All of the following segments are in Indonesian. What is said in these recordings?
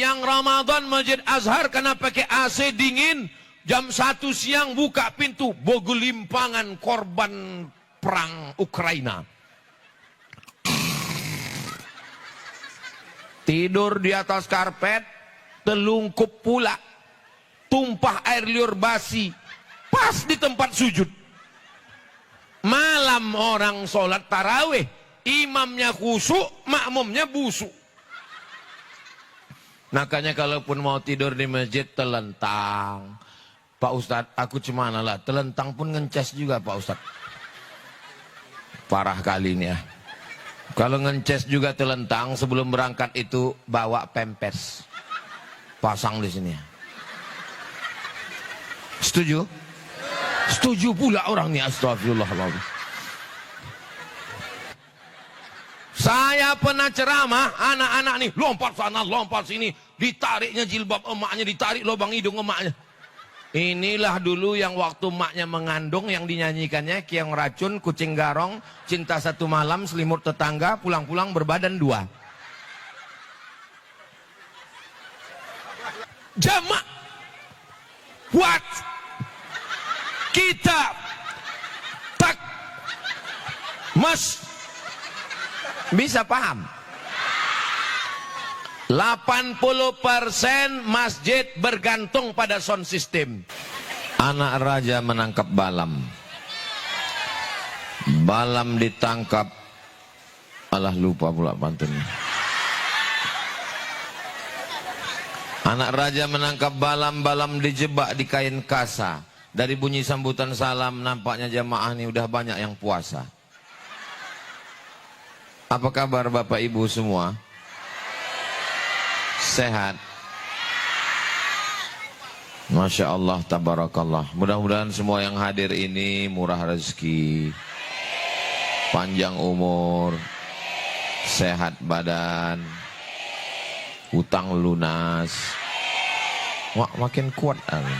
Siang Ramadan Masjid Azhar karena pakai AC dingin. Jam 1 siang buka pintu. Bogelimpangan korban perang Ukraina. Tidur di atas karpet. Telungkup pula. Tumpah air liur basi. Pas di tempat sujud. Malam orang sholat tarawih. Imamnya khusyuk, makmumnya busuk. Makanya kalaupun mau tidur di masjid telentang. Pak Ustadz, aku cemana lah. Telentang pun ngences juga Pak Ustadz. Parah kali ini ya. Kalau ngences juga telentang, sebelum berangkat itu bawa pempes. Pasang di sini. Setuju? Setuju pula orang ini, astagfirullahaladzim. Saya pernah ceramah, anak-anak nih lompat sana, lompat sini, ditariknya jilbab emaknya, ditarik lubang hidung emaknya. Inilah dulu yang waktu emaknya mengandung yang dinyanyikannya Kiong Racun, Kucing Garong, Cinta Satu Malam, Selimut Tetangga, Pulang-pulang Berbadan Dua. Jamak buat kita tak mas bisa paham. 80% masjid bergantung pada sound system. Anak raja menangkap Balam. Balam ditangkap. Alah lupa pula pantunnya. Anak raja menangkap Balam. Balam dijebak di kain kasa. Dari bunyi sambutan salam nampaknya jamaah ini udah banyak yang puasa. Apa kabar Bapak Ibu semua? Sehat? Masya Allah, tabarakallah. Mudah-mudahan semua yang hadir ini murah rezeki, panjang umur, sehat badan, utang lunas. Wah, makin kuat. Amin.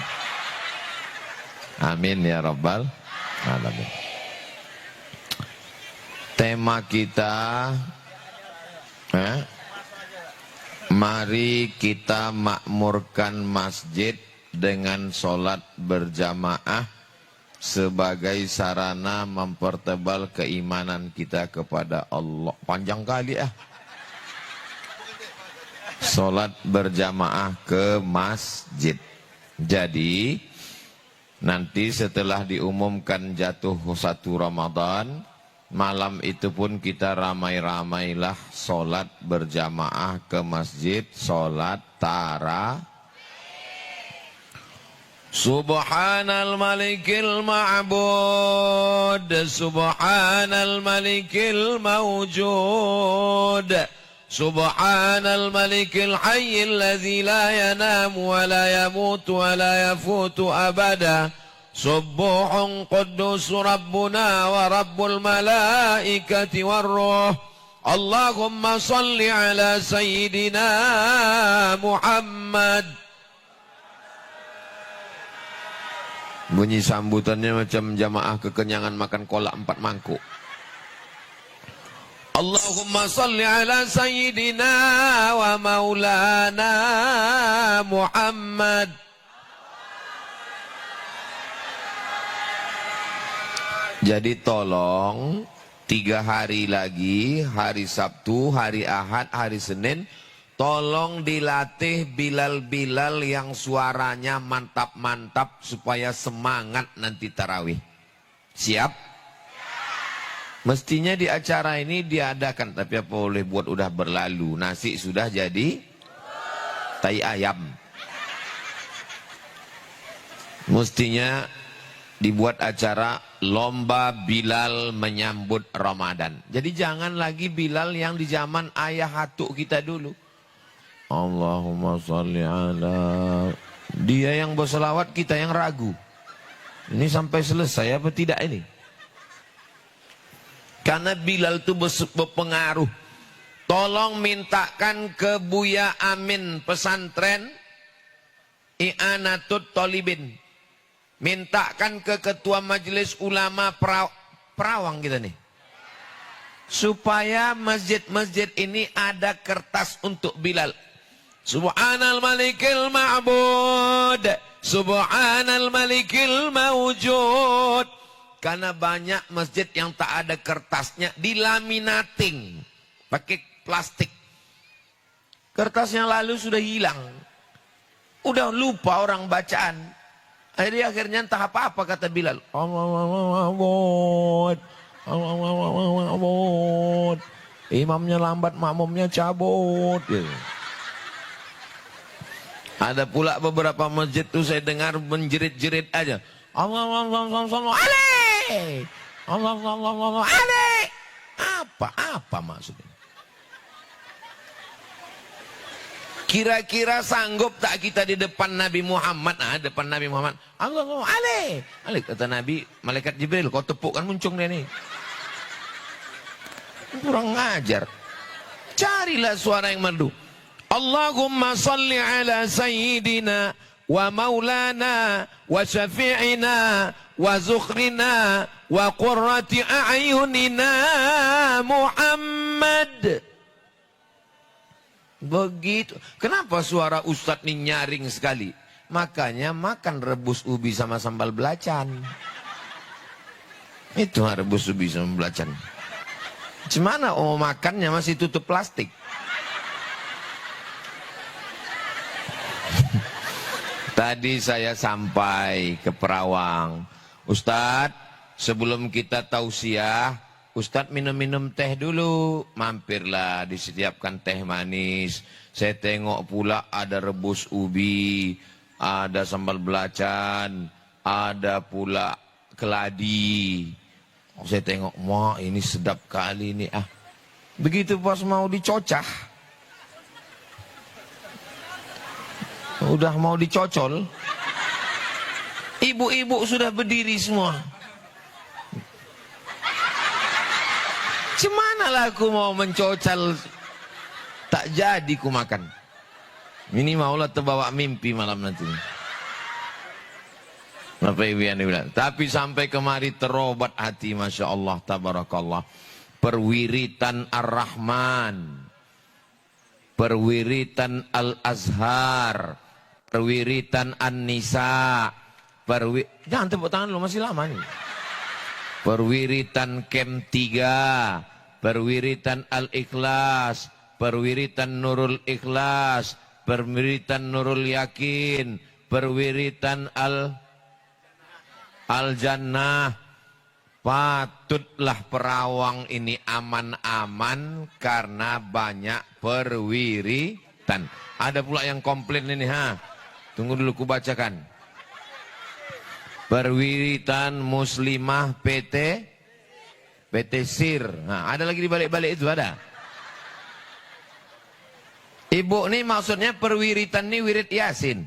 Amin ya Rabbal Alamin. Tema kita, mari kita makmurkan masjid dengan sholat berjamaah sebagai sarana mempertebal keimanan kita kepada Allah. Panjang kali ya. Sholat berjamaah ke masjid. Jadi, nanti setelah diumumkan jatuh 1 Ramadan, malam itu pun kita ramai-ramailah sholat berjamaah ke masjid, sholat tarawih. Subhanal malikil ma'bud, subhanal malikil mawjud, subhanal malikil hayyil ladzi la yanamu wa la yamutu wa la yafutu abada. Subuhun Quddus Rabbuna wa Rabbul Malaikati warruh. Allahumma salli ala Sayyidina Muhammad. Bunyi sambutannya macam jamaah kekenyangan makan kolak 4 mangkuk. Allahumma salli ala Sayyidina wa Maulana Muhammad. Jadi tolong 3 hari lagi, hari Sabtu, hari Ahad, hari Senin, tolong dilatih Bilal-Bilal yang suaranya mantap-mantap supaya semangat nanti tarawih. Siap? Mestinya di acara ini diadakan, tapi apa boleh buat udah berlalu. Nasi sudah jadi tai ayam. Mestinya dibuat acara lomba Bilal menyambut Ramadan. Jadi jangan lagi Bilal yang di zaman ayah hatuk kita dulu. Allahumma sholli ala. Dia yang berselawat, kita yang ragu. Ini sampai selesai apa tidak ini? Karena Bilal itu berpengaruh. Tolong mintakan ke Buya Amin pesantren I'anatul Thalibin. Mintakan ke Ketua Majelis Ulama Perawang kita nih. Supaya masjid-masjid ini ada kertas untuk Bilal. Subhanal malikil ma'bud, subhanal malikil mawjud. Karena banyak masjid yang tak ada kertasnya, dilaminating pakai plastik. Kertasnya lalu sudah hilang, udah lupa orang bacaan. Akhirnya entah apa-apa kata Bilal. Imamnya lambat, makmumnya cabut. Ada pula beberapa masjid tuh saya dengar menjerit-jerit aja. Allah apa maksudnya? Kira-kira sanggup tak kita di depan Nabi Muhammad? Depan Nabi Muhammad. Allah kata Nabi, malaikat Jibril, kau tepukkan muncung dia nih. Kurang ngajar. Carilah suara yang merdu. Allahumma salli ala sayyidina wa maulana wa syafi'ina wa zukhrina wa qurrati a'yunina Muhammad. Begitu. Kenapa suara ustadz ini nyaring sekali? Makanya makan rebus ubi sama sambal belacan. Itu rebus ubi sama belacan. Gimana makannya masih tutup plastik? Tadi saya sampai ke Perawang. Ustadz, sebelum kita tausiah, Ustadz minum-minum teh dulu. Mampirlah, disediakan teh manis. Saya tengok pula ada rebus ubi, ada sambal belacan, ada pula keladi. Saya tengok, wah ini sedap kali ini. Begitu pas mau dicocah, udah mau dicocol, ibu-ibu sudah berdiri semua. Cemana lah aku mau mencocal, tak jadi ku makan. Ini maulah terbawa mimpi malam nanti. Bapak Ibu yang dibilang. Tapi sampai kemari terobat hati, Masya Allah, tabarakallah. Perwiritan Ar-Rahman, perwiritan Al-Azhar, perwiritan An-Nisa, jangan tepuk tangan lu, masih lama nih. Perwiritan Kem 3, perwiritan Al-Ikhlas, perwiritan Nurul Ikhlas, perwiritan Nurul Yakin, perwiritan Al-Jannah. Patutlah Perawang ini aman-aman karena banyak perwiritan. Ada pula yang komplain ini, tunggu dulu ku bacakan. Perwiritan Muslimah PT Sir. Ada lagi di balik-balik itu ada. Ibu ini maksudnya perwiritan ini wirid Yasin.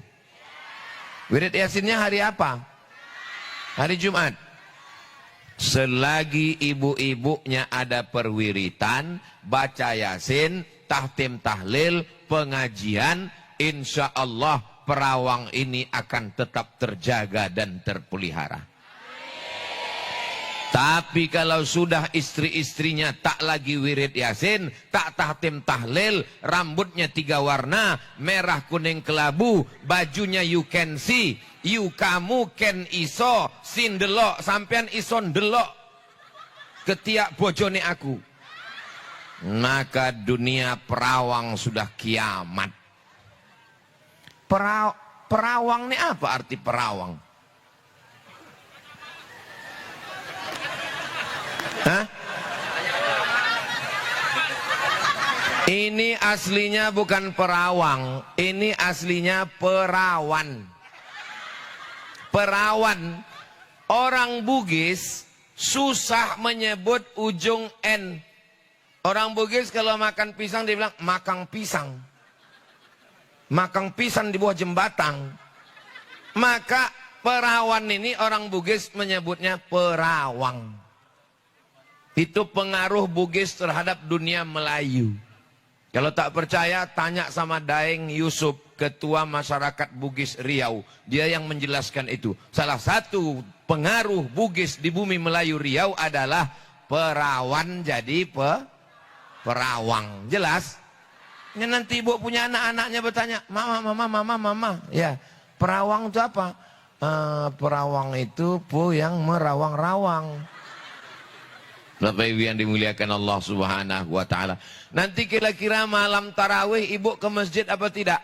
Wirid Yasinnya hari apa? Hari Jumat. Selagi ibu-ibunya ada perwiritan, baca Yasin, tahtim tahlil, pengajian, insya Allah Perawang ini akan tetap terjaga dan terpelihara. Tapi kalau sudah istri-istrinya tak lagi wirid Yasin, tak tahtim tahlil, rambutnya 3 warna, merah kuning kelabu, bajunya you can see, you kamu ken iso, sin delok, sampean ison delok, ketiak bojone aku. Maka dunia Perawang sudah kiamat. Perawang ini apa arti Perawang? Ini aslinya bukan Perawang, ini aslinya Perawan. Perawan, orang Bugis susah menyebut ujung N. Orang Bugis kalau makan pisang dia bilang makang pisang. Makang pisang di bawah jembatan. Maka Perawan ini orang Bugis menyebutnya Perawang. Itu pengaruh Bugis terhadap dunia Melayu. Kalau tak percaya, tanya sama Daeng Yusuf, Ketua Masyarakat Bugis Riau. Dia yang menjelaskan itu. Salah satu pengaruh Bugis di bumi Melayu Riau adalah Perawan jadi Perawang. Jelas? Ini nanti ibu punya anak-anaknya bertanya, mama. Ya, perawang itu apa? Perawang itu yang merawang-rawang. Bapak Ibu yang dimuliakan Allah Subhanahu wa taala. Nanti kira-kira malam tarawih ibu ke masjid apa tidak?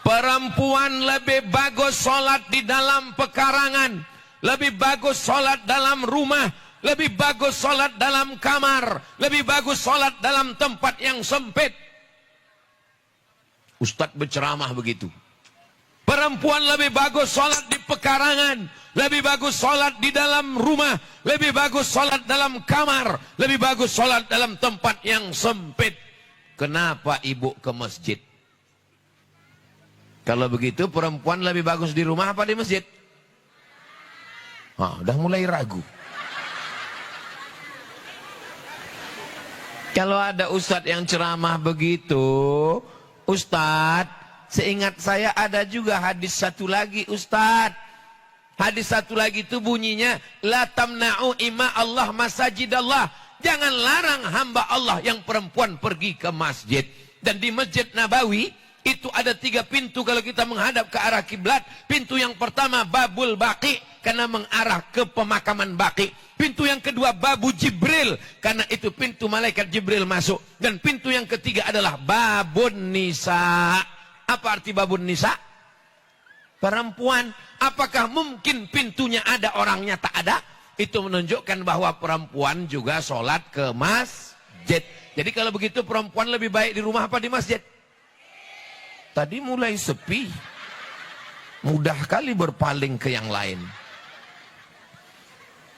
Perempuan lebih bagus sholat di dalam pekarangan, lebih bagus sholat dalam rumah, lebih bagus sholat dalam kamar, lebih bagus sholat dalam tempat yang sempit. Ustadz berceramah begitu. Perempuan lebih bagus sholat di pekarangan, lebih bagus sholat di dalam rumah, lebih bagus sholat dalam kamar, lebih bagus sholat dalam tempat yang sempit. Kenapa ibu ke masjid? Kalau begitu perempuan lebih bagus di rumah apa di masjid? Udah mulai ragu. Kalau ada ustadz yang ceramah begitu, ustadz, seingat saya ada juga hadis satu lagi ustadz. Hadis satu lagi itu bunyinya, la tamna'u ima Allah masajidallah. Jangan larang hamba Allah yang perempuan pergi ke masjid. Dan di Masjid Nabawi, itu ada 3 pintu kalau kita menghadap ke arah kiblat. Pintu yang pertama Babul Baqi karena mengarah ke pemakaman Baqi. Pintu yang kedua Babu Jibril karena itu pintu malaikat Jibril masuk. Dan pintu yang ketiga adalah Babun Nisa. Apa arti Babun Nisa? Perempuan. Apakah mungkin pintunya ada orangnya tak ada? Itu menunjukkan bahwa perempuan juga sholat ke masjid. Jadi kalau begitu perempuan lebih baik di rumah apa di masjid? Tadi mulai sepi, mudah kali berpaling ke yang lain.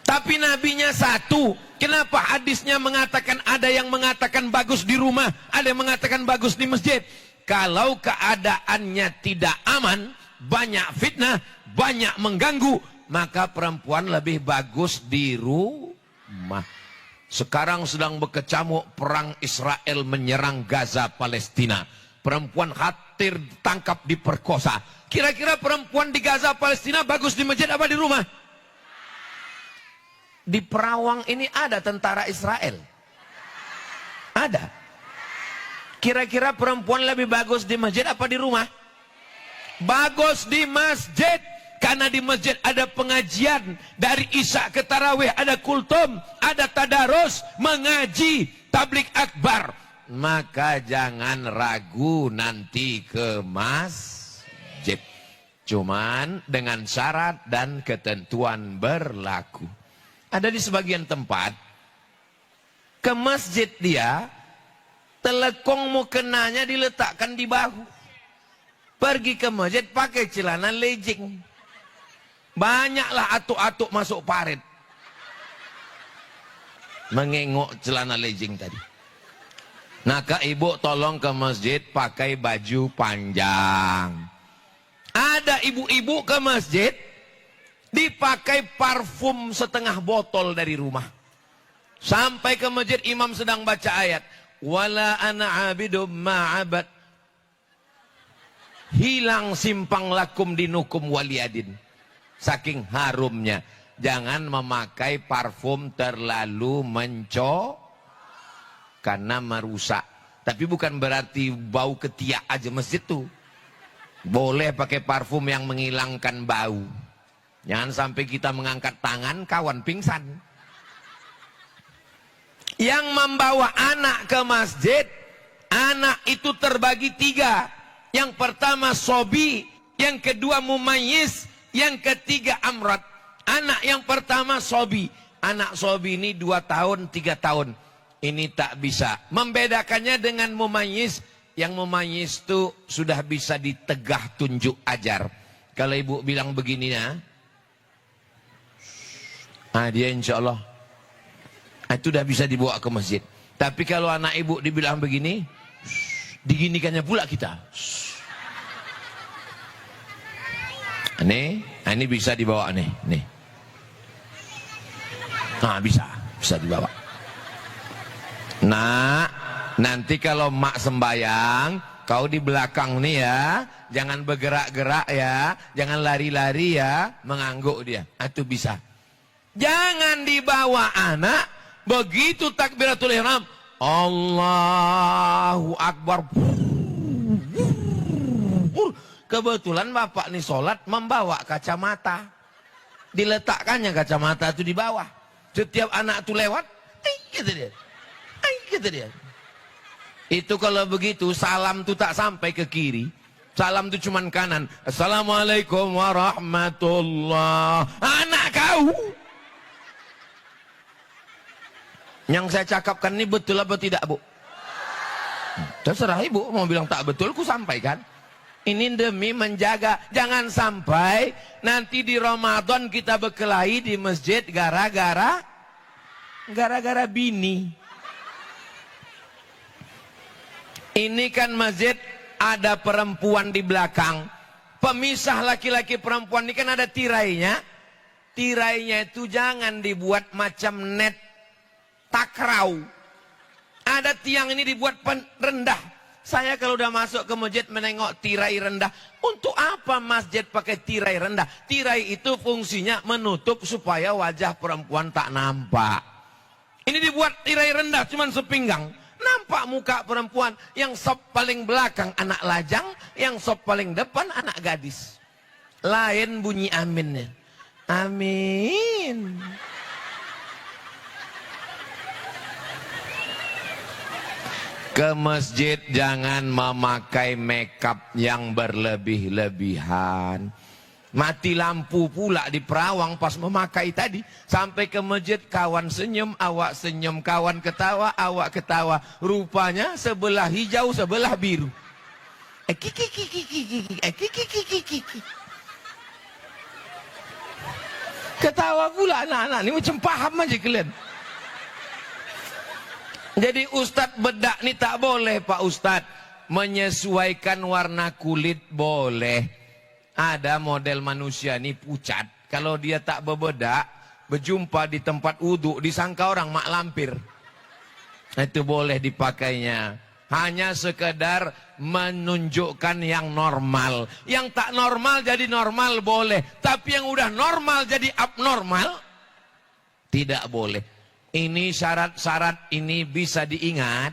Tapi nabinya satu. Kenapa hadisnya mengatakan ada yang mengatakan bagus di rumah, ada yang mengatakan bagus di masjid? Kalau keadaannya tidak aman, banyak fitnah, banyak mengganggu, maka perempuan lebih bagus di rumah. Sekarang sedang berkecamuk perang Israel menyerang Gaza, Palestina. Perempuan khawatir tangkap diperkosa. Kira-kira perempuan di Gaza, Palestina bagus di masjid apa di rumah? Di Perawang ini ada tentara Israel. Ada. Kira-kira perempuan lebih bagus di masjid apa di rumah? Bagus di masjid. Karena di masjid ada pengajian. Dari Isya ke Tarawih ada kultum, ada tadarus, mengaji, tablik akbar. Maka jangan ragu nanti ke masjid. Cuman dengan syarat dan ketentuan berlaku. Ada di sebagian tempat, ke masjid dia, telekong mukenanya diletakkan di bahu. Pergi ke masjid pakai celana legging. Banyaklah atuk-atuk masuk parit. Mengengok celana legging tadi. Nah, Kak Ibu tolong ke masjid pakai baju panjang. Ada ibu-ibu ke masjid dipakai parfum setengah botol dari rumah. Sampai ke masjid imam sedang baca ayat. Wala ana abidum ma'abad. Hilang simpang lakum dinukum waliyadin. Saking harumnya. Jangan memakai parfum terlalu karena merusak. Tapi bukan berarti bau ketiak aja masjid tuh. Boleh pakai parfum yang menghilangkan bau. Jangan sampai kita mengangkat tangan kawan pingsan. Yang membawa anak ke masjid, anak itu terbagi 3. Yang pertama sobi, yang kedua mumayyiz, yang ketiga amrat. Anak yang pertama sobi. Anak sobi ini 2 tahun, 3 tahun. Ini tak bisa. Membedakannya dengan mumayyiz. Yang mumayyiz itu sudah bisa ditegah tunjuk ajar. Kalau ibu bilang begini ya. Dia insya Allah. Itu udah bisa dibawa ke masjid. Tapi kalau anak ibu dibilang begini. Diginikannya pula kita. Ini bisa dibawa nih. Bisa dibawa. Nah, nanti kalau mak sembayang, kau di belakang nih ya, jangan bergerak-gerak ya, jangan lari-lari ya, mengangguk dia. Itu bisa. Jangan dibawa anak, begitu takbiratul ihram, Allahu Akbar. Kebetulan bapak nih sholat membawa kacamata. Diletakkannya kacamata itu di bawah. Setiap anak itu lewat, gitu dia. Gitu dia. Itu kalau begitu salam tuh tak sampai ke kiri. Salam tuh cuman kanan. Assalamualaikum warahmatullah. Anak kau. Yang saya cakapkan ini betul apa tidak, Bu? Terserah ibu mau bilang tak betul, ku sampaikan. Ini demi menjaga, jangan sampai nanti di Ramadan kita berkelahi di masjid gara-gara bini. Ini kan masjid ada perempuan di belakang, pemisah laki-laki perempuan ini kan ada tirainya. Tirainya itu jangan dibuat macam net takraw. Ada tiang ini dibuat rendah. Saya kalau udah masuk ke masjid menengok tirai rendah. Untuk apa masjid pakai tirai rendah? Tirai itu fungsinya menutup supaya wajah perempuan tak nampak. Ini dibuat tirai rendah cuman sepinggang. Nampak muka perempuan. Yang sop paling belakang anak lajang. Yang sop paling depan anak gadis. Lain bunyi aminnya. Amin. Ke masjid jangan memakai makeup yang berlebih-lebihan. Mati lampu pula di Perawang pas memakai tadi. Sampai ke masjid kawan senyum, awak senyum. Kawan ketawa, awak ketawa. Rupanya sebelah hijau, sebelah biru. Ketawa pula anak-anak ini macam paham aja kalian. Jadi Ustadz bedak nih tak boleh Pak Ustadz. Menyesuaikan warna kulit boleh. Ada model manusia nih pucat. Kalau dia tak berbedak, berjumpa di tempat wudhu, disangka orang mak lampir. Itu boleh dipakainya. Hanya sekedar menunjukkan yang normal. Yang tak normal jadi normal boleh. Tapi yang udah normal jadi abnormal, tidak boleh. Ini syarat-syarat ini bisa diingat.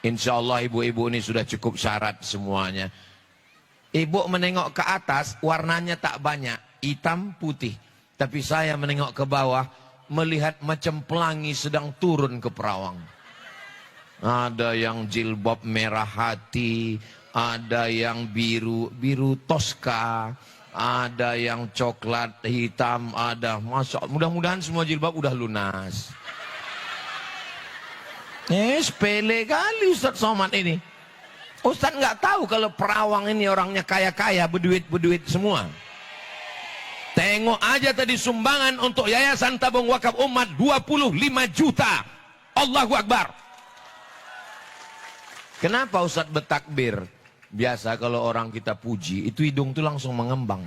Insya Allah ibu-ibu ini sudah cukup syarat semuanya. Ibu menengok ke atas, warnanya tak banyak. Hitam, putih. Tapi saya menengok ke bawah, melihat macam pelangi sedang turun ke Perawang. Ada yang jilbab merah hati. Ada yang biru Tosca. Ada yang coklat hitam, ada. Mudah-mudahan semua jilbab udah lunas. Sepele kali Ustadz Somad ini. Ustadz nggak tahu kalau Perawang ini orangnya kaya-kaya, berduit semua. Tengok aja tadi sumbangan untuk Yayasan Tabung Wakaf Umat 25 juta. Allahu Akbar. Kenapa Ustadz bertakbir? Biasa kalau orang kita puji, itu hidung tuh langsung mengembang.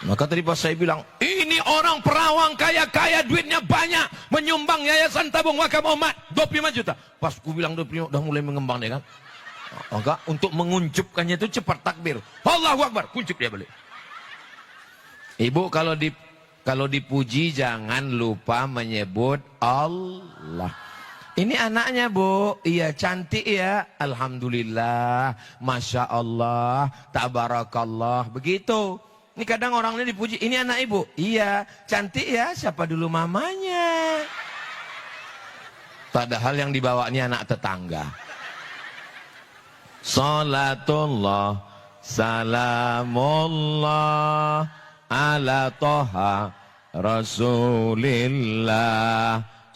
Maka tadi pas saya bilang, ini orang Perawang kaya-kaya, duitnya banyak, menyumbang Yayasan Tabung Wakaf Umat 25 juta. Pas ku bilang 25, udah mulai mengembang deh kan. Maka untuk menguncupkannya itu cepat takbir. Allahu Akbar, kuncup dia balik. Ibu kalau dipuji jangan lupa menyebut Allah. Ini anaknya Bu, iya cantik ya, alhamdulillah, masya Allah, tabarakallah, begitu. Ini kadang orang ini dipuji, ini anak ibu, iya cantik ya, siapa dulu mamanya? Padahal yang dibawa ini anak tetangga. Salatullah, salamullah, ala toha rasulillah.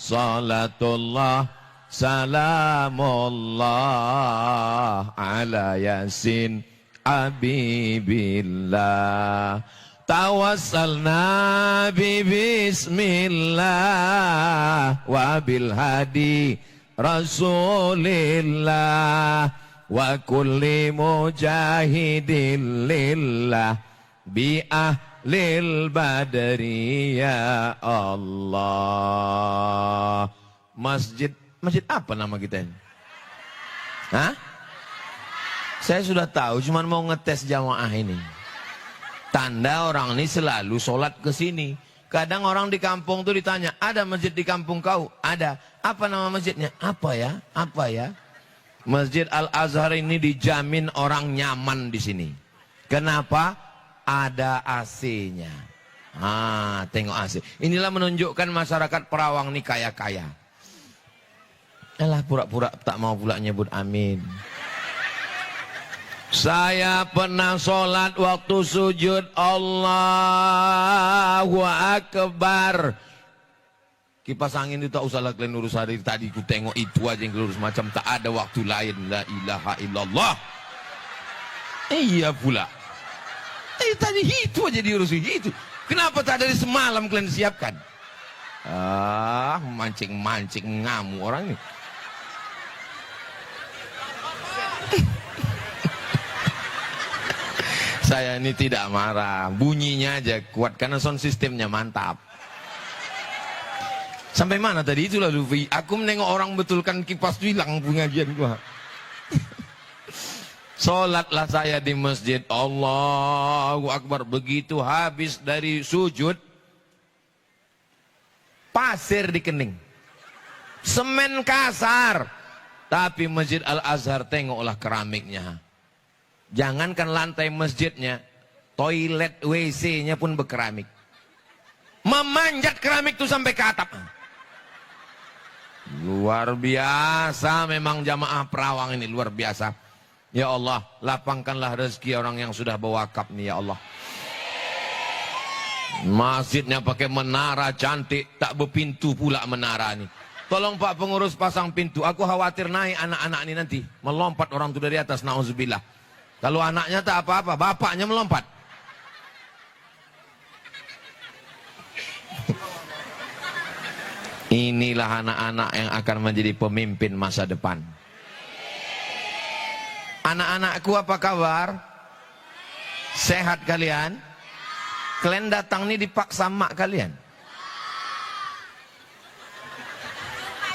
Salatullah salamullah ala yasin habibillah. Tawassalna bismillah wa bil hadi rasulillah wa kulli mujahidin lillah bi lil badri ya Allah. Masjid apa nama kita ini? Hah? Saya sudah tahu, cuman mau ngetes jamaah ini. Tanda orang ini selalu sholat ke sini. Kadang orang di kampung tuh ditanya, ada masjid di kampung kau? Ada. Apa nama masjidnya? Apa ya? Apa ya? Masjid Al-Azhar ini dijamin orang nyaman di sini. Kenapa? Ada AC-nya. Ah, tengok AC. Inilah menunjukkan masyarakat Perawang ini kaya-kaya. Alah, pura-pura tak mau pula nyebut amin. Saya pernah sholat waktu sujud Allahu Akbar. Kipas angin itu tak usahlah kalian urus hari tadi. Ku tengok itu aja yang lurus macam tak ada waktu lain. La ilaha illallah. Iya pula. Tadi itu aja diurus itu. Kenapa tak dari semalam kalian siapkan? Ah, mancing-mancing ngamuk orang ini. Saya ini tidak marah. Bunyinya aja kuat karena sound systemnya mantap. Sampai mana tadi? Itulah Luffy. Aku menengok orang betulkan kipas hilang pengajian gua. Sholatlah saya di masjid. Allahu Akbar. Begitu habis dari sujud, pasir di kening, semen kasar. Tapi Masjid Al-Azhar, tengoklah keramiknya. Jangankan lantai masjidnya, toilet WC-nya pun berkeramik. Memanjat keramik itu sampai ke atap. Luar biasa memang jamaah Perawang ini, luar biasa. Ya Allah, lapangkanlah rezeki orang yang sudah berwakaf nih ya Allah. Masjidnya pakai menara cantik, tak berpintu pula menara nih. Tolong Pak pengurus pasang pintu. Aku khawatir naik anak-anak ini nanti melompat orang itu dari atas, nauzubillah. Kalau anaknya tak apa-apa, bapaknya melompat. Inilah anak-anak yang akan menjadi pemimpin masa depan. Anak-anakku apa kabar? Sehat kalian? Kalian datang nih dipaksa mak kalian.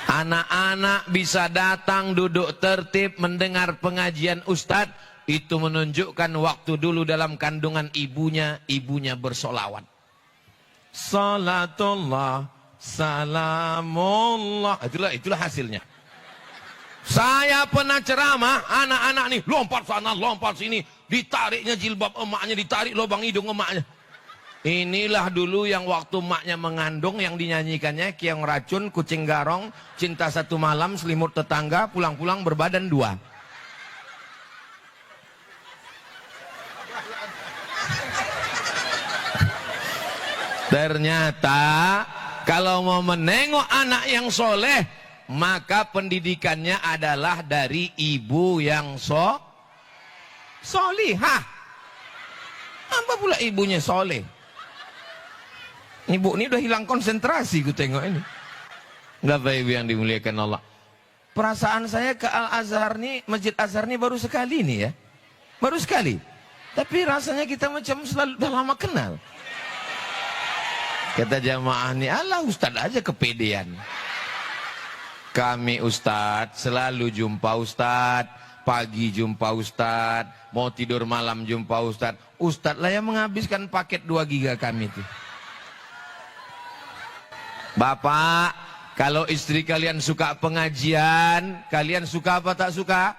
Anak-anak bisa datang duduk tertib mendengar pengajian ustadz. Itu menunjukkan waktu dulu dalam kandungan ibunya bersolawat. Salatullah, salamullah. Itulah hasilnya. Saya pernah ceramah, anak-anak nih lompat sana, lompat sini, ditariknya jilbab emaknya, ditarik lubang hidung emaknya. Inilah dulu yang waktu emaknya mengandung yang dinyanyikannya Kiong Racun, Kucing Garong, Cinta Satu Malam, Selimut Tetangga, Pulang-pulang Berbadan Dua. Ternyata kalau mau menengok anak yang soleh, maka pendidikannya adalah dari ibu yang solihah. Apa pula ibunya soleh? Ibu ini udah hilang konsentrasi, ku tengok ini. Bapak Ibu yang dimuliakan Allah. Perasaan saya ke Al-Azhar nih, Masjid Azhar nih baru sekali nih ya. Baru sekali. Tapi rasanya kita macam selalu udah lama kenal. Kata jamaah nih, alah ustadz aja kepedean. Kami ustadz, selalu jumpa ustadz. Pagi jumpa ustadz, mau tidur malam jumpa ustadz. Ustadz lah yang menghabiskan paket 2 giga kami tuh. Bapak, kalau istri kalian suka pengajian, kalian suka apa tak suka?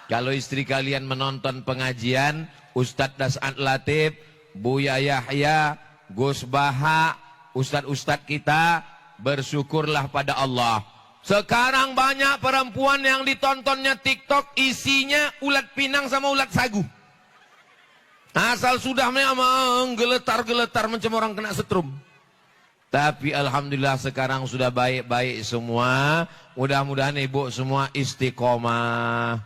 Kalau istri kalian menonton pengajian, Ustadz Das'ad Latif, Buya Yahya, Gus Baha, ustadz-ustadz kita, bersyukurlah pada Allah. Sekarang banyak perempuan yang ditontonnya TikTok, isinya ulat pinang sama ulat sagu. Asal sudah menggeletar-geletar macam orang kena setrum. Tapi alhamdulillah sekarang sudah baik-baik semua. Mudah-mudahan ibu semua istiqomah.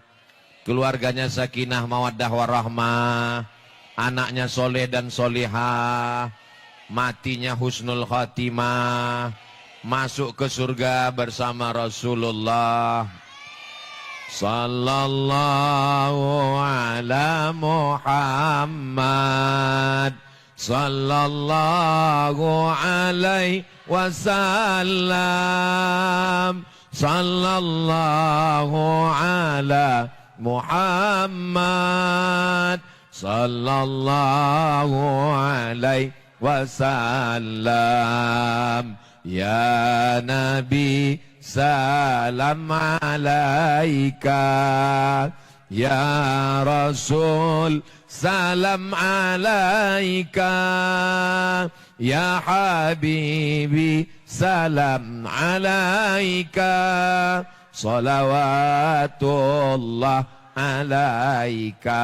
Keluarganya sakinah, mawaddah warahmah. Anaknya soleh dan solihah. Matinya husnul khatimah, masuk ke surga bersama Rasulullah sallallahu ala Muhammad sallallahu alaihi wasallam sallallahu ala Muhammad sallallahu alaihi wasallam. Ya Nabi salam alaika, ya Rasul salam alaika, ya Habibi salam alaika, salawatullah alaika.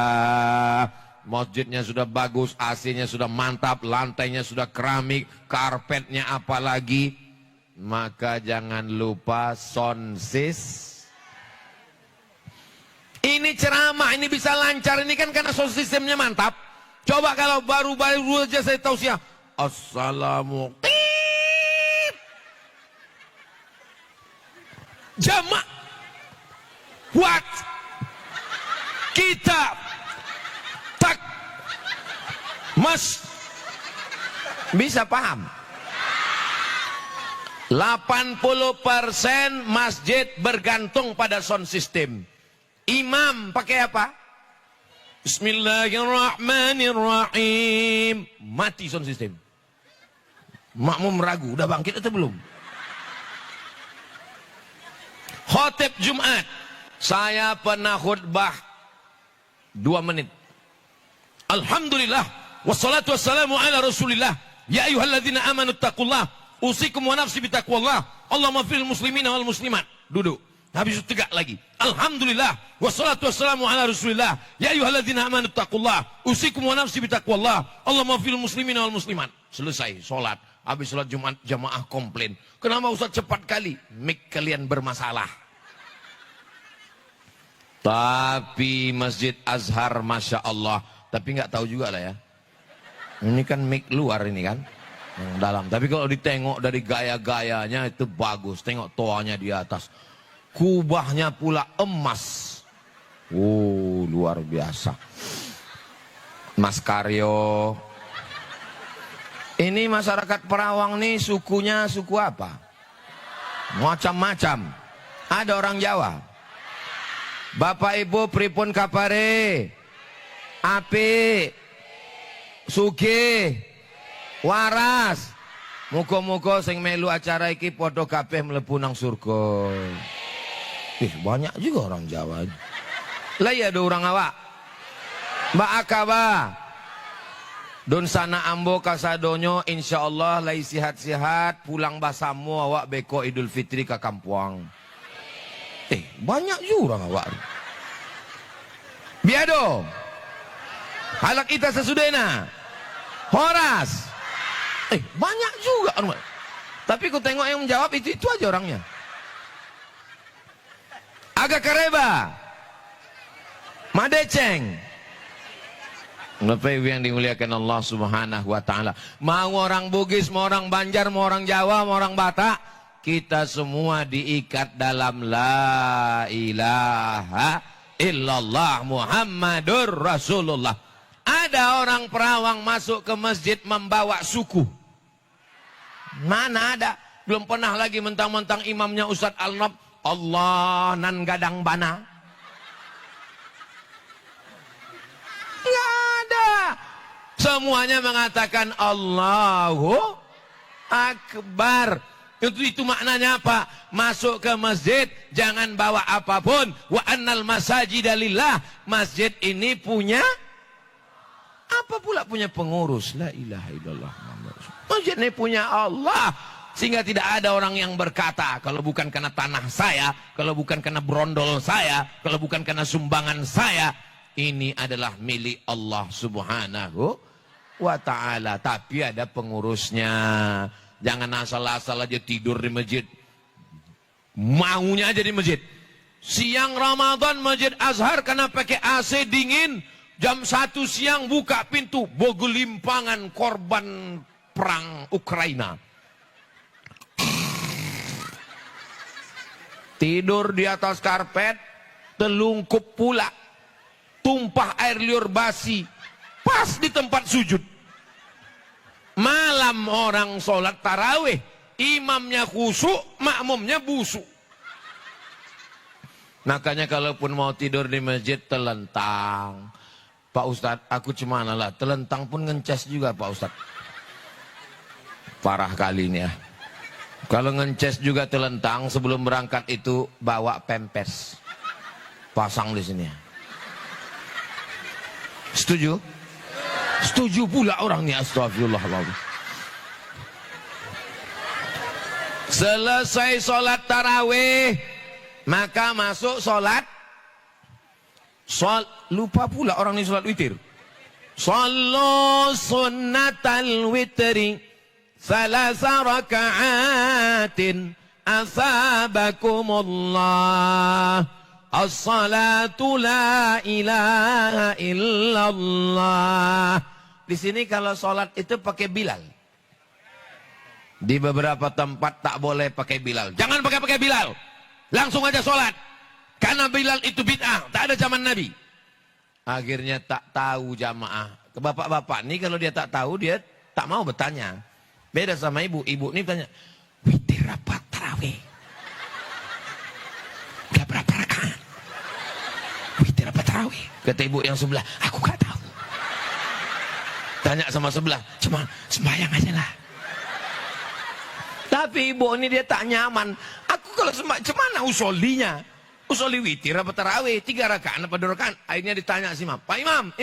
Masjidnya sudah bagus, AC-nya sudah mantap, lantainya sudah keramik, karpetnya apalagi. Maka jangan lupa sound system. Ini ceramah, ini bisa lancar, ini kan karena sound systemnya mantap. Coba kalau baru-baru aja saya tausiah, assalamualaikum. Jamaah. What? Kita tak Mas bisa paham? 80% masjid bergantung pada sound system. Imam pakai apa? Bismillahirrahmanirrahim. Mati sound system. Makmum ragu, udah bangkit atau belum? Khotib Jumat, saya pernah khutbah 2 menit. Alhamdulillah, wassalatu wassalamu ala rasulillah. Ya ayyuhalladzina amanu taqullah, usikum wa nafsi bitaqwallah. Allahumma fil muslimina wal muslimat. Duduk. Habis itu tegak lagi. Alhamdulillah, wassalatu wassalamu ala rasulillah. Ya ayyuhalladzina amanu taqullah, usikum wa nafsi bitaqwallah. Allahumma fil muslimina wal muslimat. Selesai sholat. Habis sholat Jumat jamaah komplain. Kenapa Ustaz cepat kali? Mik kalian bermasalah. Tapi Masjid Azhar Masya Allah. Tapi nggak tahu juga lah ya. Ini kan mik luar ini kan. Yang dalam. Tapi kalau ditengok dari gaya-gayanya itu bagus. Tengok toanya di atas. Kubahnya pula emas. Oh luar biasa. Mas Karyo. Ini masyarakat Perawang nih sukunya suku apa? Macam-macam. Ada orang Jawa. Bapak Ibu pripun kapare? Api, sugih, waras. Muga-muga sing melu acara iki padha kabeh mlebu nang surga. Banyak juga orang Jawa. Lah ya ada orang awak. Mbak Akaba. Don sana ambo kasadonyo insyaallah lai sihat-sihat pulang basamu awak beko Idul Fitri ke Kampuang. Banyak juga orang awak. Biado. Halak kita sesudena. Horas. Banyak juga. Tapi ku tengok yang menjawab itu aja orangnya. Agak Kareba. Madeceng. Bapak Ibu yang dimuliakan Allah Subhanahu wa taala. Mau orang Bugis, mau orang Banjar, mau orang Jawa, mau orang Batak, kita semua diikat dalam la ilaha illallah Muhammadur Rasulullah. Ada orang Perawang masuk ke masjid membawa suku. Mana ada? Belum pernah lagi mentang-mentang imamnya Ustadz Al-Nob, Allah nan gadang bana. Nggak ada. Semuanya mengatakan Allahu Akbar. Itu maknanya apa? Masuk ke masjid jangan bawa apapun. Wa annal masajida lillah. Masjid ini punya apa pula punya pengurus? La ilaha illallah. Masjid ini punya Allah. Sehingga tidak ada orang yang berkata, kalau bukan karena tanah saya, kalau bukan karena brondol saya, kalau bukan karena sumbangan saya, ini adalah milik Allah Subhanahu wa ta'ala. Tapi ada pengurusnya. Jangan asal-asal aja tidur di masjid. Maunya aja di masjid. Siang Ramadan Masjid Azhar karena pakai AC dingin. Jam 1 siang buka pintu. Bogelimpangan korban perang Ukraina. Tidur di atas karpet. Telungkup pula. Tumpah air liur basi. Pas di tempat sujud. Malam orang sholat tarawih, imamnya khusyuk, makmumnya busuk. Makanya kalaupun mau tidur di masjid telentang. Pak Ustadz, aku cemana lah, telentang pun ngencas juga Pak Ustadz. Parah kali ini ya. Kalau ngences juga telentang, sebelum berangkat itu bawa pempes. Pasang di sini. Setuju? Setuju pula orangnya, astagfirullahaladzim. Selesai sholat tarawih, maka masuk sholat. Lupa pula orang ini sholat witir. Sallu sunnatal witri salasa raka'atin asabakumullah as-salatu la ilaha illallah. Di sini kalau sholat itu pakai Bilal. Di beberapa tempat tak boleh pakai Bilal. Jangan pakai Bilal. Langsung aja sholat. Karena Bilal itu bid'ah. Tak ada zaman Nabi. Akhirnya tak tahu jamaah. Ke bapak-bapak ini kalau dia tak tahu, dia tak mau bertanya. Beda sama ibu. Ibu ini tanya, witir apa tarawih? Udah berapa rakaat? Witir apa tarawih? Kata ibu yang sebelah, aku gak tahu. Tanya sama sebelah, cuma sembahyang aja lah. Tapi ibu ini dia tak nyaman. Aku kalau sembahyang, cemana usolinya? Usoli witir apa tarawih? 3 rakaat apa 2 rakaat? Akhirnya ditanya si imam. Pak Imam,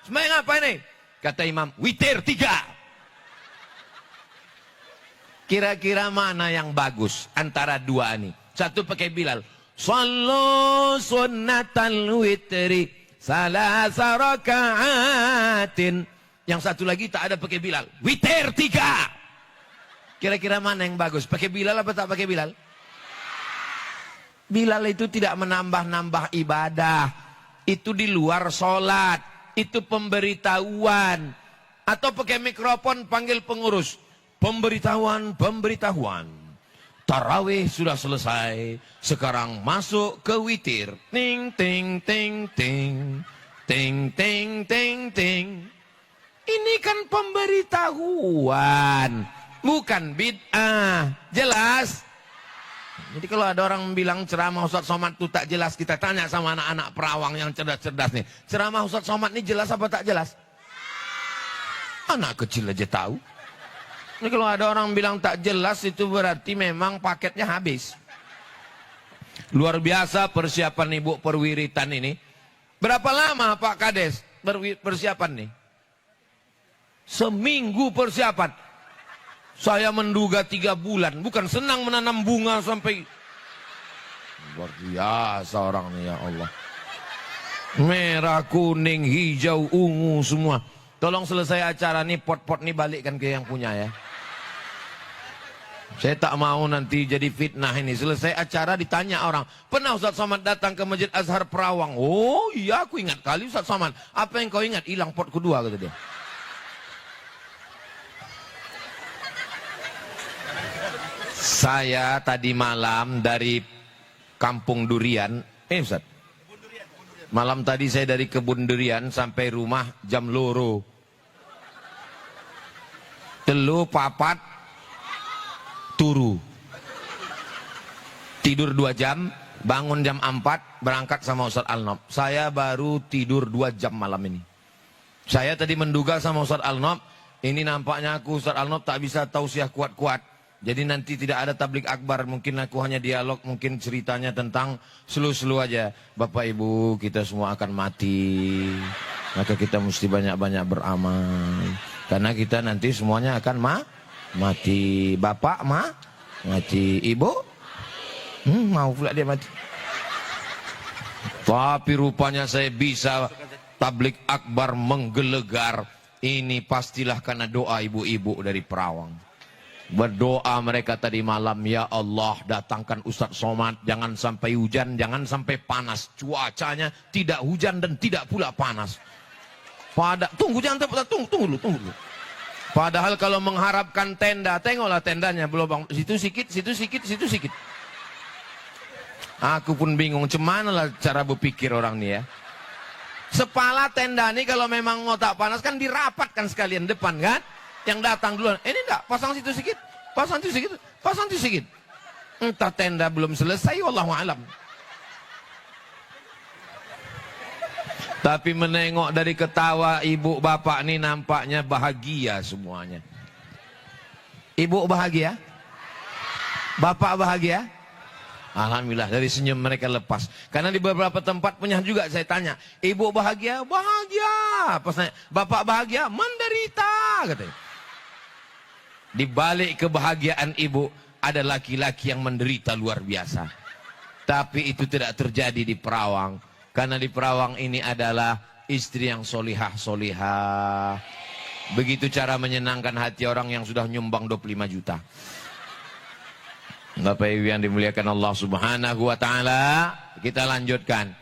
sembahyang apa ini? Kata imam, witir 3. Kira-kira mana yang bagus antara dua ini? Satu pakai Bilal. Sallu sunnatal witri salasa raka'atin. Yang satu lagi tak ada pakai Bilal. Witir 3. Kira-kira mana yang bagus? Pakai Bilal apa tak pakai Bilal? Bilal itu tidak menambah-nambah ibadah. Itu di luar sholat. Itu pemberitahuan. Atau pakai mikrofon panggil pengurus. Pemberitahuan. Tarawih sudah selesai. Sekarang masuk ke witir. Ting, ting, ting, ting. Ting, ting, ting, ting. Ini kan pemberitahuan. Bukan bid'ah. Jelas? Jadi kalau ada orang bilang ceramah Ustaz Somad itu tak jelas, kita tanya sama anak-anak perawang yang cerdas-cerdas nih. Ceramah Ustaz Somad ini jelas apa tak jelas? Anak kecil aja tahu. Ini kalau ada orang bilang tak jelas itu berarti memang paketnya habis. Luar biasa persiapan ibu perwiritan ini. Berapa lama Pak Kades persiapan nih? Seminggu persiapan. Saya menduga 3 bulan. Bukan senang menanam bunga sampai. Luar biasa orang ini ya Allah. Merah, kuning, hijau, ungu semua. Tolong selesai acara nih pot-pot nih balikkan ke yang punya ya. Saya tak mau nanti jadi fitnah ini. Selesai acara ditanya orang. Pernah Ustaz Somad datang ke Masjid Azhar Perawang? Oh iya aku ingat kali Ustaz Somad. Apa yang kau ingat? Hilang pot kedua kata dia. Saya tadi malam dari Kampung Durian, Ustaz. Malam tadi saya dari Kebun Durian sampai rumah jam loro. Telu papat turu. Tidur 2 jam, bangun jam 4, berangkat sama Ustaz Alnob. Saya baru tidur 2 jam malam ini. Saya tadi menduga sama Ustaz Alnob, ini nampaknya aku Ustaz Alnob tak bisa tausiah kuat-kuat. Jadi nanti tidak ada tablik akbar, mungkin aku hanya dialog, mungkin ceritanya tentang selu-selu aja. Bapak Ibu kita semua akan mati, maka kita mesti banyak-banyak beramal. Karena kita nanti semuanya akan mati. Bapak mati, Ibu mau pula dia mati. Tapi rupanya saya bisa tablik akbar menggelegar. Ini pastilah karena doa ibu-ibu dari Perawang. Berdoa mereka tadi malam, ya Allah datangkan Ustaz Somad, jangan sampai hujan, jangan sampai panas. Cuacanya tidak hujan dan tidak pula panas. Tunggu dulu. Padahal kalau mengharapkan tenda, tengoklah tendanya belum situ sikit. Aku pun bingung, cemana lah cara berpikir orang ini ya. Sepala tenda ini kalau memang mau tak panas kan dirapatkan sekalian depan kan. Yang datang duluan, ini enggak, pasang situ sikit. Entah tenda belum selesai, wallahu alam. Tapi menengok dari ketawa ibu bapak ini nampaknya bahagia semuanya. Ibu bahagia? Bapak bahagia? Alhamdulillah, dari senyum mereka lepas. Karena di beberapa tempat punya juga saya tanya, ibu bahagia? Bahagia. Pas nanya, bapak bahagia? Menderita, katanya. Di balik kebahagiaan ibu ada laki-laki yang menderita luar biasa. Tapi itu tidak terjadi di Perawang. Karena di Perawang ini adalah istri yang solihah. Begitu cara menyenangkan hati orang yang sudah nyumbang 25 juta. Bapak Ibu yang dimuliakan Allah Subhanahu wa taala, kita lanjutkan.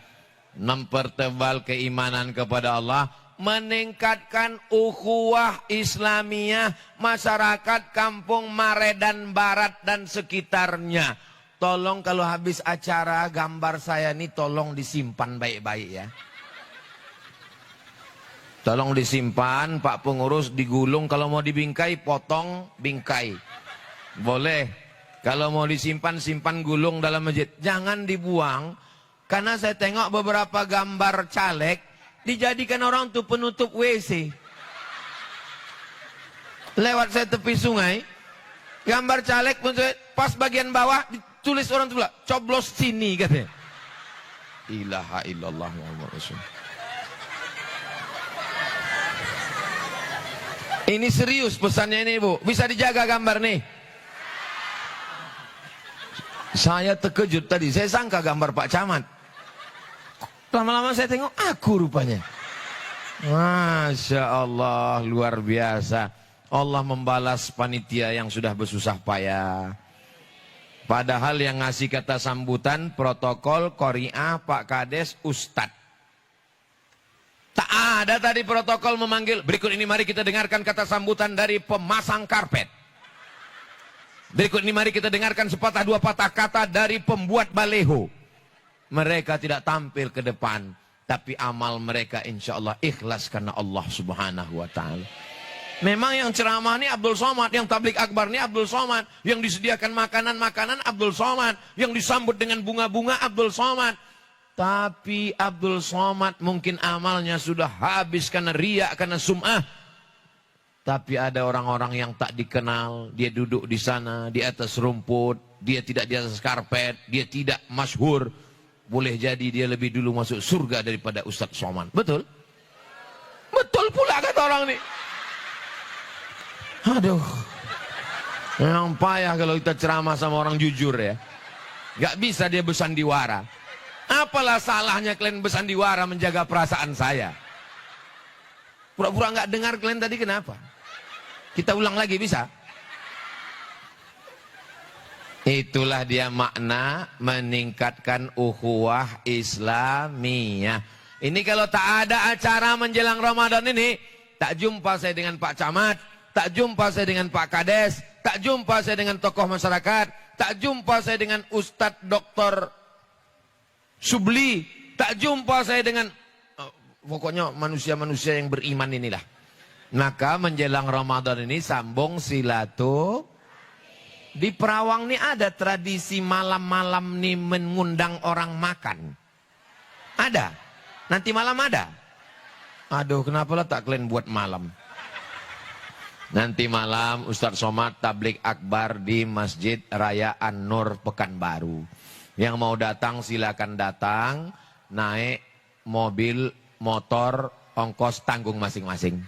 Mempertebal keimanan kepada Allah, meningkatkan ukhuwah Islamiyah masyarakat Kampung Maredan Barat dan sekitarnya. Tolong kalau habis acara gambar saya ini tolong disimpan baik-baik ya. Tolong disimpan, Pak Pengurus, digulung, kalau mau dibingkai potong bingkai. Boleh. Kalau mau disimpan, simpan gulung dalam masjid. Jangan dibuang. Karena saya tengok beberapa gambar caleg dijadikan orang tuh penutup WC. Lewat saya tepi sungai, gambar caleg pas bagian bawah ditulis orang tua, coblos sini katanya. Ilaha illallah Muhammad Rasul. Ini serius pesannya ini, Bu. Bisa dijaga gambar nih. Saya terkejut tadi, saya sangka gambar Pak Camat. Lama-lama saya tengok aku rupanya. Masya Allah, luar biasa. Allah membalas panitia yang sudah bersusah payah. Padahal yang ngasih kata sambutan, protokol, Qori'ah, Pak Kades, Ustadz. Tak ada tadi protokol memanggil. Berikut ini mari kita dengarkan kata sambutan dari pemasang karpet. Berikut ini mari kita dengarkan sepatah dua patah kata dari pembuat baleho. Mereka tidak tampil ke depan, tapi amal mereka insya Allah ikhlas karena Allah Subhanahu wa ta'ala. Memang yang ceramah ini Abdul Somad, yang tablik akbar ini Abdul Somad, yang disediakan makanan-makanan Abdul Somad, yang disambut dengan bunga-bunga Abdul Somad. Tapi Abdul Somad mungkin amalnya sudah habis karena riya, karena sum'ah. Tapi ada orang-orang yang tak dikenal, dia duduk di sana, di atas rumput, dia tidak di atas karpet, dia tidak masyhur. Boleh jadi dia lebih dulu masuk surga daripada Ustadz Somad. Betul? Betul pula kata orang ini. Aduh. Yang payah kalau kita ceramah sama orang jujur ya. Gak bisa dia bersandiwara. Apalah salahnya kalian bersandiwara menjaga perasaan saya? Pura-pura gak dengar kalian tadi kenapa? Kita ulang lagi bisa? Itulah dia makna meningkatkan ukhuwah Islamiyah. Ini kalau tak ada acara menjelang Ramadan ini, tak jumpa saya dengan Pak Camat, tak jumpa saya dengan Pak Kades, tak jumpa saya dengan tokoh masyarakat, tak jumpa saya dengan Ustadz Dr. Subli, tak jumpa saya dengan pokoknya manusia-manusia yang beriman inilah. Maka menjelang Ramadan ini sambung silatu. Di Perawang ini ada tradisi malam-malam nih mengundang orang makan. Ada. Nanti malam ada. Aduh, kenapa lah tak kalian buat malam? Nanti malam Ustadz Somad tablik akbar di Masjid Raya An-Nur Pekanbaru. Yang mau datang silakan datang, naik mobil, motor, ongkos tanggung masing-masing.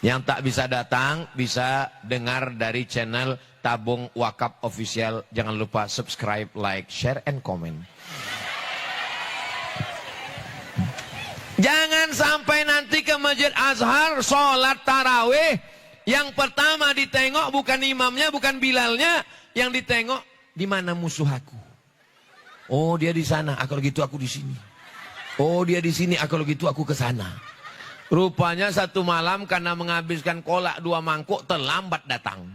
Yang tak bisa datang bisa dengar dari channel Tabung Wakaf Official. Jangan lupa subscribe, like, share, and comment. Jangan sampai nanti ke Masjid Azhar sholat tarawih, yang pertama ditengok bukan imamnya, bukan bilalnya, yang ditengok di mana musuh aku. Oh dia di sana, kalau gitu aku di sini. Oh dia di sini, kalau gitu aku ke sana. Rupanya satu malam karena menghabiskan kolak 2 mangkuk terlambat datang.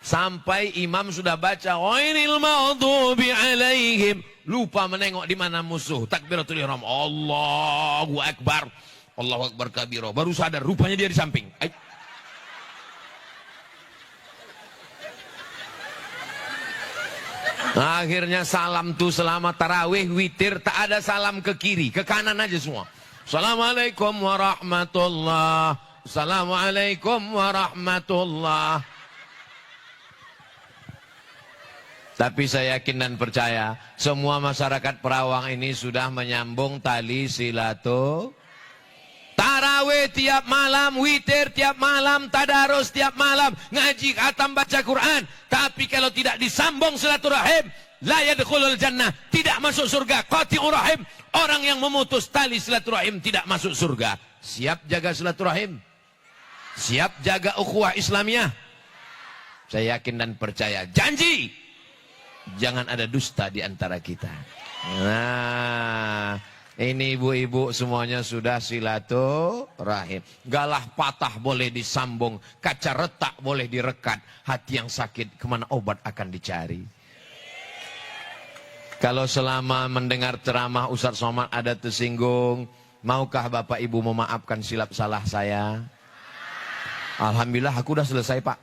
Sampai imam sudah baca ghairil maghdubi alaihim, lupa menengok di mana musuh. Takbiratul ihram, Allahu akbar, Allahu akbar kabira. Baru sadar rupanya dia di samping. Akhirnya salam tuh selama tarawih witir tak ada salam ke kiri, ke kanan aja semua. Assalamualaikum warahmatullah. Assalamualaikum warahmatullah. Tapi saya yakin dan percaya semua masyarakat Perawang ini sudah menyambung tali silaturahim. Tarawih tiap malam, witir tiap malam, tadarus tiap malam, ngaji khatam baca Quran. Tapi kalau tidak disambung silaturahim, la yadkhulul jannah, tidak masuk surga. Qati'ur rahim, orang yang memutus tali silaturahim tidak masuk surga. Siap jaga silaturahim? Siap jaga ukhuwah Islamiyah? Saya yakin dan percaya. Janji, jangan ada dusta di antara kita. Nah, ini ibu-ibu semuanya sudah silaturahim. Galah patah boleh disambung, kaca retak boleh direkat, hati yang sakit kemana obat akan dicari. Kalau selama mendengar ceramah Ustaz Somad ada tersinggung, maukah Bapak Ibu memaafkan silap salah saya? Alhamdulillah aku udah selesai, Pak.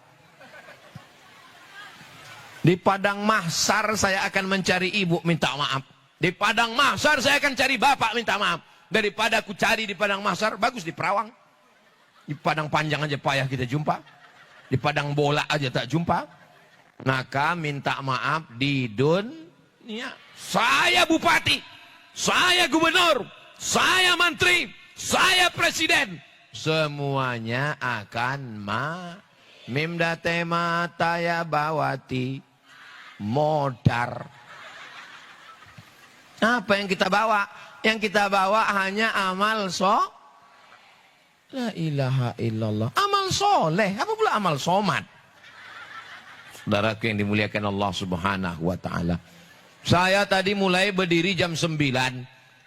Di padang mahsyar saya akan mencari ibu minta maaf. Di padang mahsyar saya akan cari bapak minta maaf. Daripada aku cari di padang mahsyar, bagus di Perawang. Di padang panjang aja payah kita jumpa. Di padang bola aja tak jumpa. Maka minta maaf di dunia. Saya bupati, saya gubernur, saya menteri, saya presiden. Semuanya akan mimda tema taya bawati modar. Apa yang kita bawa? Yang kita bawa hanya amal la ilaha illallah. Amal soleh. Apa pula amal somat? Saudaraku yang dimuliakan Allah subhanahu wa ta'ala. Saya tadi mulai berdiri jam 9.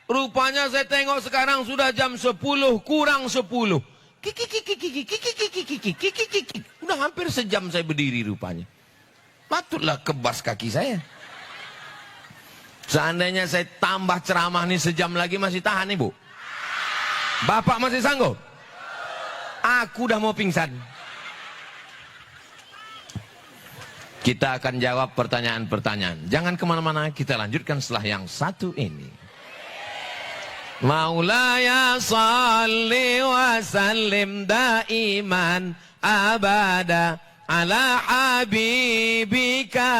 Rupanya saya tengok sekarang sudah jam 10 kurang 10. Udah hampir sejam saya berdiri rupanya. Patutlah kebas kaki saya. Seandainya saya tambah ceramah nih sejam lagi masih tahan ibu? Bapak masih sanggup? Aku udah mau pingsan. Kita akan jawab pertanyaan-pertanyaan. Jangan kemana-mana, kita lanjutkan setelah yang satu ini. Maulaya salli wa sallim daiman abada ala habibika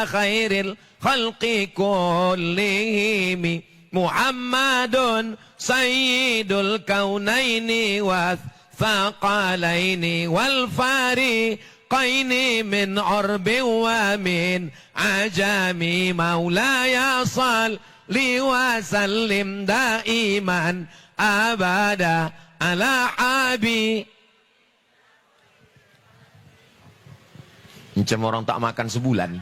khairil khalqi kullihim Muhammadun sayyidul kaunaini wa thaqalaini wal fariqaini min urbi wa min ajami maulaya salli wa sallim daiman abada ala habi. Macam orang tak makan sebulan.